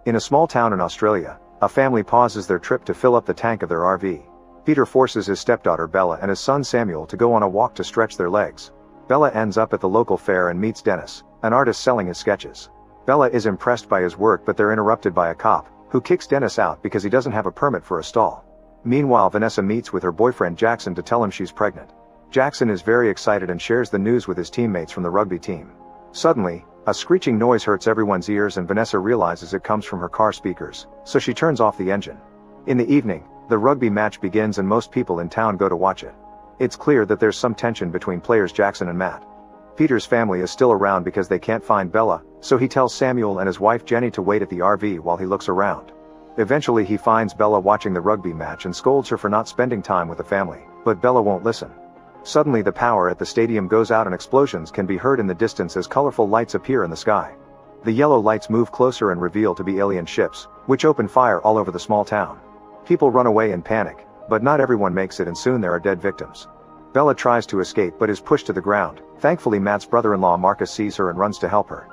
In a small town in Australia, a family pauses their trip to fill up the tank of their RV. Peter forces his stepdaughter Bella and his son Samuel to go on a walk to stretch their legs. Bella ends up at the local fair and meets Dennis, an artist selling his sketches. Bella is impressed by his work, but they're interrupted by a cop, who kicks Dennis out because he doesn't have a permit for a stall. Meanwhile, Vanessa meets with her boyfriend Jackson to tell him she's pregnant. Jackson is very excited and shares the news with his teammates from the rugby team. Suddenly, a screeching noise hurts everyone's ears and Vanessa realizes it comes from her car speakers, so she turns off the engine. In the evening, the rugby match begins and most people in town go to watch it. It's clear that there's some tension between players Jackson and Matt. Peter's family is still around because they can't find Bella, so he tells Samuel and his wife Jenny to wait at the RV while he looks around. Eventually he finds Bella watching the rugby match and scolds her for not spending time with the family, but Bella won't listen. Suddenly the power at the stadium goes out and explosions can be heard in the distance as colorful lights appear in the sky. The yellow lights move closer and reveal to be alien ships, which open fire all over the small town. People run away in panic, but not everyone makes it and soon there are dead victims. Bella tries to escape but is pushed to the ground. Thankfully Matt's brother-in-law Marcus sees her and runs to help her.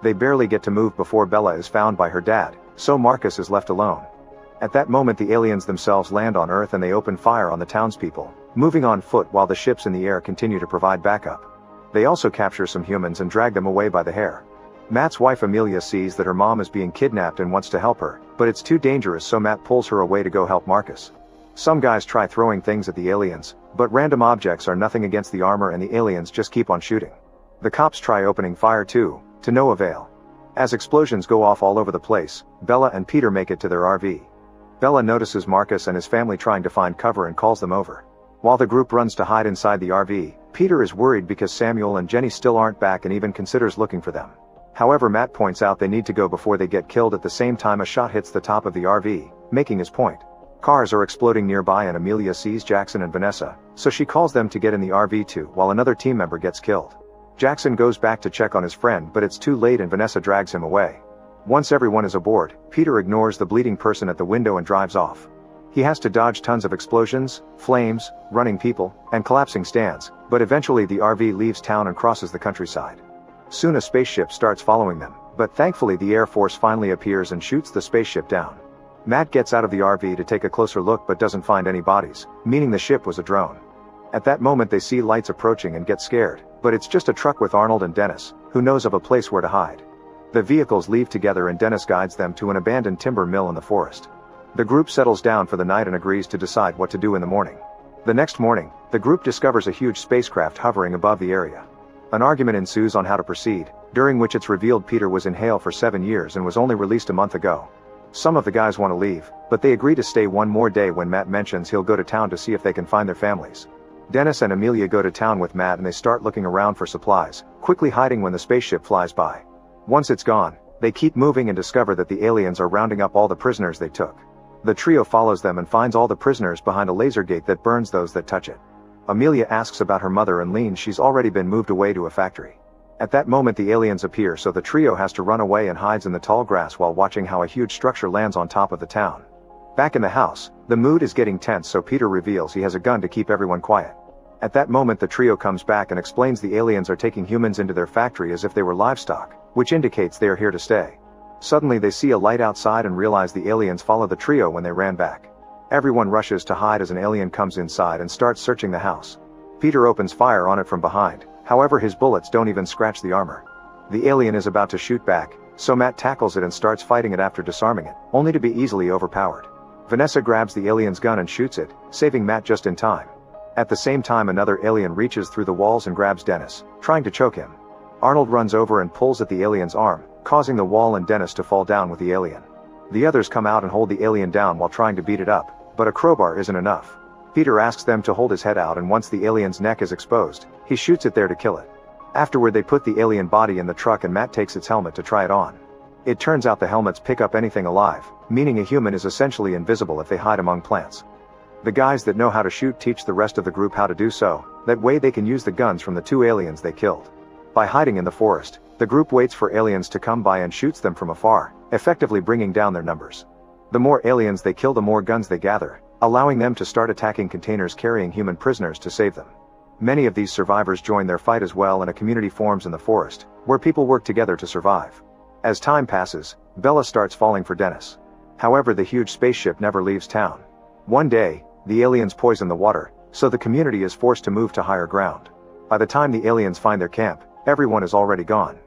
They barely get to move before Bella is found by her dad, so Marcus is left alone. At that moment the aliens themselves land on Earth and they open fire on the townspeople, moving on foot while the ships in the air continue to provide backup. They also capture some humans and drag them away by the hair. Matt's wife Amelia sees that her mom is being kidnapped and wants to help her, but it's too dangerous so Matt pulls her away to go help Marcus. Some guys try throwing things at the aliens, but random objects are nothing against the armor and the aliens just keep on shooting. The cops try opening fire too, to no avail. As explosions go off all over the place, Bella and Peter make it to their RV. Bella notices Marcus and his family trying to find cover and calls them over. While the group runs to hide inside the RV, Peter is worried because Samuel and Jenny still aren't back and even considers looking for them. However, Matt points out they need to go before they get killed. At the same time a shot hits the top of the RV, making his point. Cars are exploding nearby and Amelia sees Jackson and Vanessa, so she calls them to get in the RV too while another team member gets killed. Jackson goes back to check on his friend but it's too late and Vanessa drags him away. Once everyone is aboard, Peter ignores the bleeding person at the window and drives off. He has to dodge tons of explosions, flames, running people, and collapsing stands, but eventually the RV leaves town and crosses the countryside. Soon a spaceship starts following them, but thankfully the Air Force finally appears and shoots the spaceship down. Matt gets out of the RV to take a closer look but doesn't find any bodies, meaning the ship was a drone. At that moment they see lights approaching and get scared, but it's just a truck with Arnold and Dennis, who knows of a place where to hide. The vehicles leave together and Dennis guides them to an abandoned timber mill in the forest. The group settles down for the night and agrees to decide what to do in the morning. The next morning, the group discovers a huge spacecraft hovering above the area. An argument ensues on how to proceed, during which it's revealed Peter was in jail for 7 years and was only released a month ago. Some of the guys want to leave, but they agree to stay one more day when Matt mentions he'll go to town to see if they can find their families. Dennis and Amelia go to town with Matt and they start looking around for supplies, quickly hiding when the spaceship flies by. Once it's gone, they keep moving and discover that the aliens are rounding up all the prisoners they took. The trio follows them and finds all the prisoners behind a laser gate that burns those that touch it. Amelia asks about her mother and leans she's already been moved away to a factory. At that moment the aliens appear so the trio has to run away and hides in the tall grass while watching how a huge structure lands on top of the town. Back in the house, the mood is getting tense so Peter reveals he has a gun to keep everyone quiet. At that moment the trio comes back and explains the aliens are taking humans into their factory as if they were livestock, which indicates they are here to stay. Suddenly they see a light outside and realize the aliens followed the trio when they ran back. Everyone rushes to hide as an alien comes inside and starts searching the house. Peter opens fire on it from behind, however his bullets don't even scratch the armor. The alien is about to shoot back, so Matt tackles it and starts fighting it after disarming it, only to be easily overpowered. Vanessa grabs the alien's gun and shoots it, saving Matt just in time. At the same time another alien reaches through the walls and grabs Dennis, trying to choke him. Arnold runs over and pulls at the alien's arm, causing the wall and Dennis to fall down with the alien. The others come out and hold the alien down while trying to beat it up, but a crowbar isn't enough. Peter asks them to hold his head out and once the alien's neck is exposed, he shoots it there to kill it. Afterward they put the alien body in the truck and Matt takes its helmet to try it on. It turns out the helmets pick up anything alive, meaning a human is essentially invisible if they hide among plants. The guys that know how to shoot teach the rest of the group how to do so, that way they can use the guns from the 2 aliens they killed. By hiding in the forest, the group waits for aliens to come by and shoots them from afar, effectively bringing down their numbers. The more aliens they kill the more guns they gather, allowing them to start attacking containers carrying human prisoners to save them. Many of these survivors join their fight as well and a community forms in the forest, where people work together to survive. As time passes, Bella starts falling for Dennis. However, the huge spaceship never leaves town. One day, the aliens poison the water, so the community is forced to move to higher ground. By the time the aliens find their camp, everyone is already gone.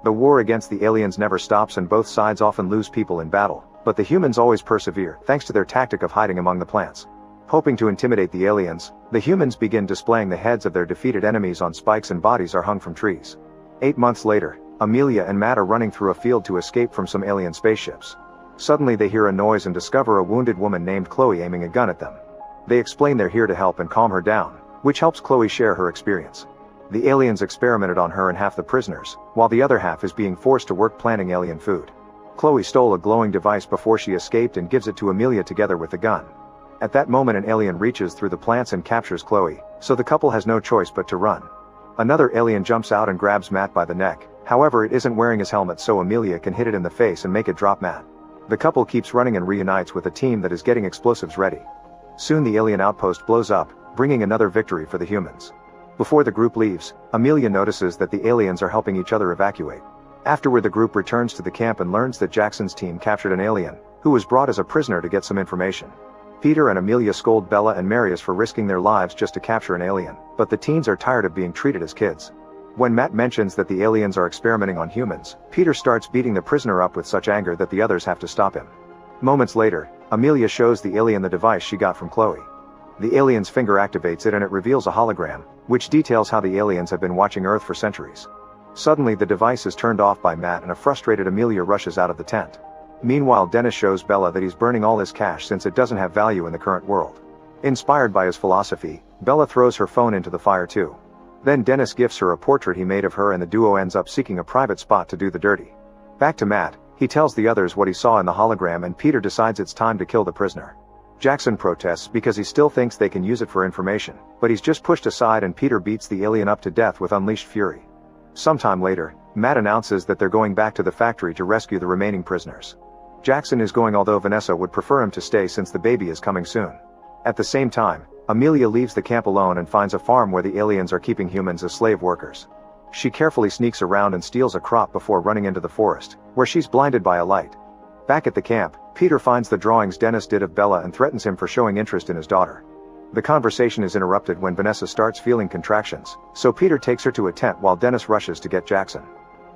The war against the aliens never stops and both sides often lose people in battle, but the humans always persevere thanks to their tactic of hiding among the plants. Hoping to intimidate the aliens, the humans begin displaying the heads of their defeated enemies on spikes and bodies are hung from trees. 8 months later, Amelia and Matt are running through a field to escape from some alien spaceships. Suddenly they hear a noise and discover a wounded woman named Chloe aiming a gun at them. They explain they're here to help and calm her down, which helps Chloe share her experience. The aliens experimented on her and half the prisoners, while the other half is being forced to work planting alien food. Chloe stole a glowing device before she escaped and gives it to Amelia together with the gun. At that moment an alien reaches through the plants and captures Chloe, so the couple has no choice but to run. Another alien jumps out and grabs Matt by the neck, however it isn't wearing his helmet so Amelia can hit it in the face and make it drop Matt. The couple keeps running and reunites with a team that is getting explosives ready. Soon the alien outpost blows up, bringing another victory for the humans. Before the group leaves, Amelia notices that the aliens are helping each other evacuate. Afterward the group returns to the camp and learns that Jackson's team captured an alien, who was brought as a prisoner to get some information. Peter and Amelia scold Bella and Marius for risking their lives just to capture an alien, but the teens are tired of being treated as kids. When Matt mentions that the aliens are experimenting on humans, Peter starts beating the prisoner up with such anger that the others have to stop him. Moments later, Amelia shows the alien the device she got from Chloe. The alien's finger activates it and it reveals a hologram, which details how the aliens have been watching Earth for centuries. Suddenly the device is turned off by Matt and a frustrated Amelia rushes out of the tent. Meanwhile Dennis shows Bella that he's burning all his cash since it doesn't have value in the current world. Inspired by his philosophy, Bella throws her phone into the fire too. Then Dennis gifts her a portrait he made of her and the duo ends up seeking a private spot to do the dirty. Back to Matt, he tells the others what he saw in the hologram and Peter decides it's time to kill the prisoner. Jackson protests because he still thinks they can use it for information, but he's just pushed aside and Peter beats the alien up to death with unleashed fury. Sometime later, Matt announces that they're going back to the factory to rescue the remaining prisoners. Jackson is going although Vanessa would prefer him to stay since the baby is coming soon. At the same time, Amelia leaves the camp alone and finds a farm where the aliens are keeping humans as slave workers. She carefully sneaks around and steals a crop before running into the forest, where she's blinded by a light. Back at the camp, Peter finds the drawings Dennis did of Bella and threatens him for showing interest in his daughter. The conversation is interrupted when Vanessa starts feeling contractions, so Peter takes her to a tent while Dennis rushes to get Jackson.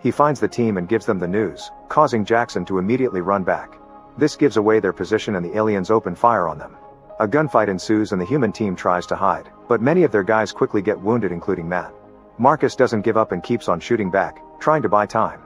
He finds the team and gives them the news, causing Jackson to immediately run back. This gives away their position and the aliens open fire on them. A gunfight ensues and the human team tries to hide, but many of their guys quickly get wounded including Matt. Marcus doesn't give up and keeps on shooting back, trying to buy time.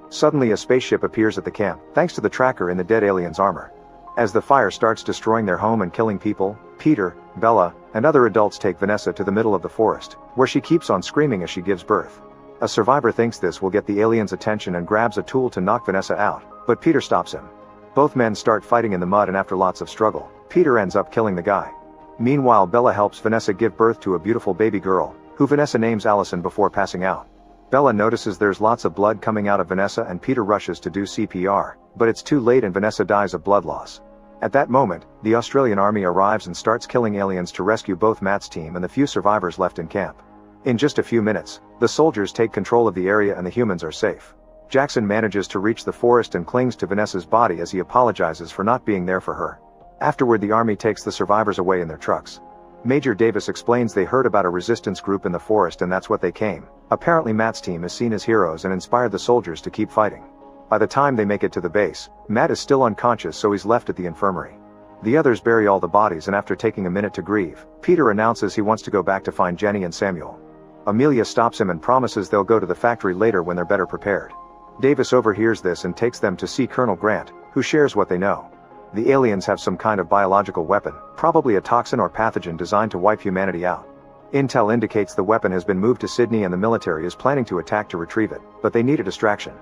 Suddenly a spaceship appears at the camp, thanks to the tracker in the dead alien's armor. As the fire starts destroying their home and killing people, Peter, Bella, and other adults take Vanessa to the middle of the forest, where she keeps on screaming as she gives birth. A survivor thinks this will get the aliens' attention and grabs a tool to knock Vanessa out, but Peter stops him. Both men start fighting in the mud and after lots of struggle, Peter ends up killing the guy. Meanwhile Bella helps Vanessa give birth to a beautiful baby girl, who Vanessa names Allison before passing out. Bella notices there's lots of blood coming out of Vanessa and Peter rushes to do CPR, but it's too late and Vanessa dies of blood loss. At that moment, the Australian army arrives and starts killing aliens to rescue both Matt's team and the few survivors left in camp. In just a few minutes, the soldiers take control of the area and the humans are safe. Jackson manages to reach the forest and clings to Vanessa's body as he apologizes for not being there for her. Afterward the army takes the survivors away in their trucks. Major Davis explains they heard about a resistance group in the forest and that's what they came. Apparently Matt's team is seen as heroes and inspired the soldiers to keep fighting. By the time they make it to the base, Matt is still unconscious so he's left at the infirmary. The others bury all the bodies and after taking a minute to grieve, Peter announces he wants to go back to find Jenny and Samuel. Amelia stops him and promises they'll go to the factory later when they're better prepared. Davis overhears this and takes them to see Colonel Grant, who shares what they know. The aliens have some kind of biological weapon, probably a toxin or pathogen designed to wipe humanity out. Intel indicates the weapon has been moved to Sydney and the military is planning to attack to retrieve it, but they need a distraction.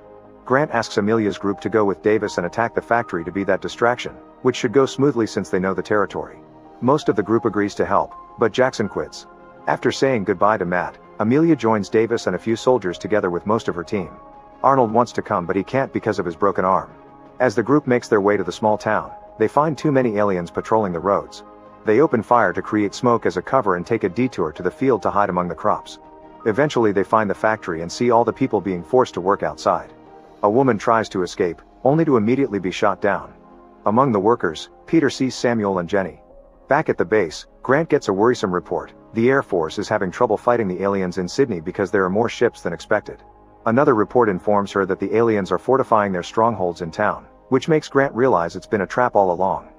Grant asks Amelia's group to go with Davis and attack the factory to be that distraction, which should go smoothly since they know the territory. Most of the group agrees to help, but Jackson quits. After saying goodbye to Matt, Amelia joins Davis and a few soldiers together with most of her team. Arnold wants to come but he can't because of his broken arm. As the group makes their way to the small town, they find too many aliens patrolling the roads. They open fire to create smoke as a cover and take a detour to the field to hide among the crops. Eventually they find the factory and see all the people being forced to work outside. A woman tries to escape, only to immediately be shot down. Among the workers, Peter sees Samuel and Jenny. Back at the base, Grant gets a worrisome report. The Air Force is having trouble fighting the aliens in Sydney because there are more ships than expected. Another report informs her that the aliens are fortifying their strongholds in town, which makes Grant realize it's been a trap all along.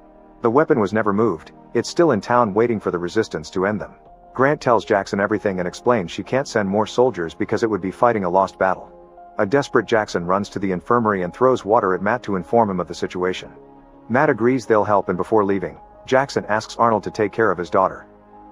The weapon was never moved, it's still in town waiting for the resistance to end them. Grant tells Jackson everything and explains she can't send more soldiers because it would be fighting a lost battle. A desperate Jackson runs to the infirmary and throws water at Matt to inform him of the situation. Matt agrees they'll help, and before leaving, Jackson asks Arnold to take care of his daughter.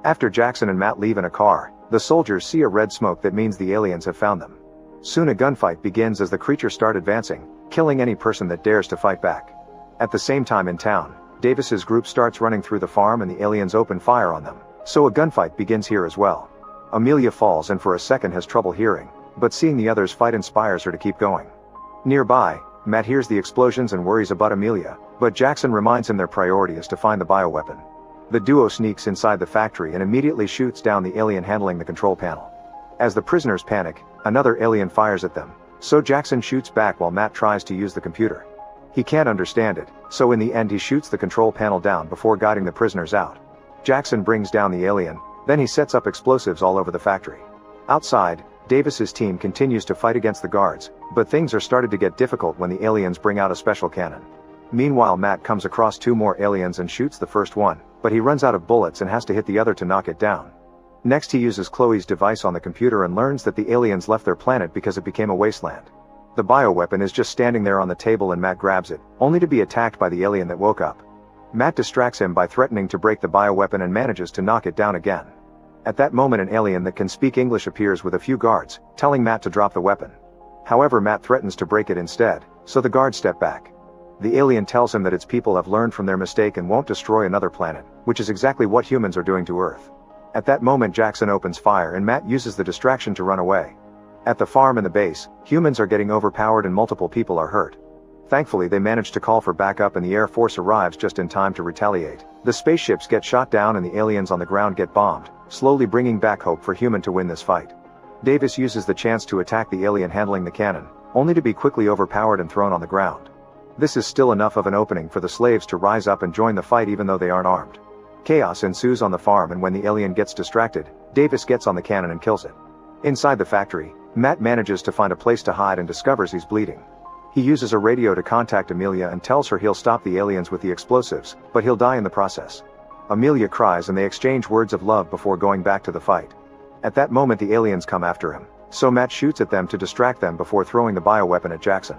After Jackson and Matt leave in a car, the soldiers see a red smoke that means the aliens have found them. Soon a gunfight begins as the creatures start advancing, killing any person that dares to fight back. At the same time in town, Davis's group starts running through the farm and the aliens open fire on them, so a gunfight begins here as well. Amelia falls and for a second has trouble hearing, but seeing the others fight inspires her to keep going. Nearby, Matt hears the explosions and worries about Amelia, but Jackson reminds him their priority is to find the bioweapon. The duo sneaks inside the factory and immediately shoots down the alien handling the control panel. As the prisoners panic, another alien fires at them, so Jackson shoots back while Matt tries to use the computer. He can't understand it, so in the end he shoots the control panel down before guiding the prisoners out. Jackson brings down the alien, then he sets up explosives all over the factory. Outside, Davis's team continues to fight against the guards, but things are starting to get difficult when the aliens bring out a special cannon. Meanwhile, Matt comes across two more aliens and shoots the first one, but he runs out of bullets and has to hit the other to knock it down. Next he uses Chloe's device on the computer and learns that the aliens left their planet because it became a wasteland. The bioweapon is just standing there on the table and Matt grabs it, only to be attacked by the alien that woke up. Matt distracts him by threatening to break the bioweapon and manages to knock it down again. At that moment an alien that can speak English appears with a few guards, telling Matt to drop the weapon. However, Matt threatens to break it instead, so the guards step back. The alien tells him that its people have learned from their mistake and won't destroy another planet, which is exactly what humans are doing to Earth. At that moment Jackson opens fire and Matt uses the distraction to run away. At the farm and the base, humans are getting overpowered and multiple people are hurt. Thankfully they manage to call for backup and the Air Force arrives just in time to retaliate. The spaceships get shot down and the aliens on the ground get bombed, slowly bringing back hope for human to win this fight. Davis uses the chance to attack the alien handling the cannon, only to be quickly overpowered and thrown on the ground. This is still enough of an opening for the slaves to rise up and join the fight even though they aren't armed. Chaos ensues on the farm and when the alien gets distracted, Davis gets on the cannon and kills it. Inside the factory, Matt manages to find a place to hide and discovers he's bleeding. He uses a radio to contact Amelia and tells her he'll stop the aliens with the explosives, but he'll die in the process. Amelia cries and they exchange words of love before going back to the fight. At that moment the aliens come after him, so Matt shoots at them to distract them before throwing the bioweapon at Jackson.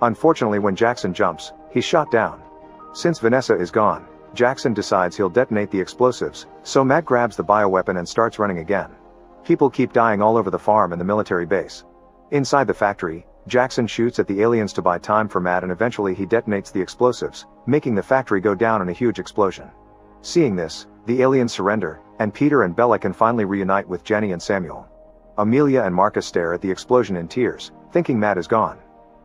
Unfortunately, when Jackson jumps, he's shot down. Since Vanessa is gone, Jackson decides he'll detonate the explosives, so Matt grabs the bioweapon and starts running again. People keep dying all over the farm and the military base. Inside the factory, Jackson shoots at the aliens to buy time for Matt and eventually he detonates the explosives, making the factory go down in a huge explosion. Seeing this, the aliens surrender, and Peter and Bella can finally reunite with Jenny and Samuel. Amelia and Marcus stare at the explosion in tears, thinking Matt is gone.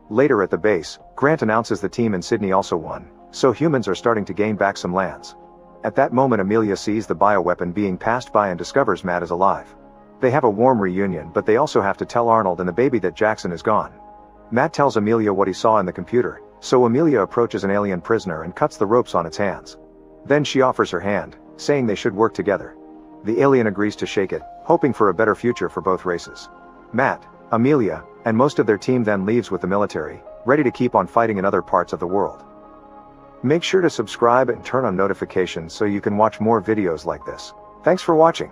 Later at the base, Grant announces the team in Sydney also won, so humans are starting to gain back some lands. At that moment Amelia sees the bioweapon being passed by and discovers Matt is alive. They have a warm reunion, but they also have to tell Arnold and the baby that Jackson is gone. Matt tells Amelia what he saw in the computer, so Amelia approaches an alien prisoner and cuts the ropes on its hands. Then she offers her hand, saying they should work together. The alien agrees to shake it, hoping for a better future for both races. Matt, Amelia, and most of their team then leaves with the military, ready to keep on fighting in other parts of the world. Make sure to subscribe and turn on notifications so you can watch more videos like this. Thanks for watching.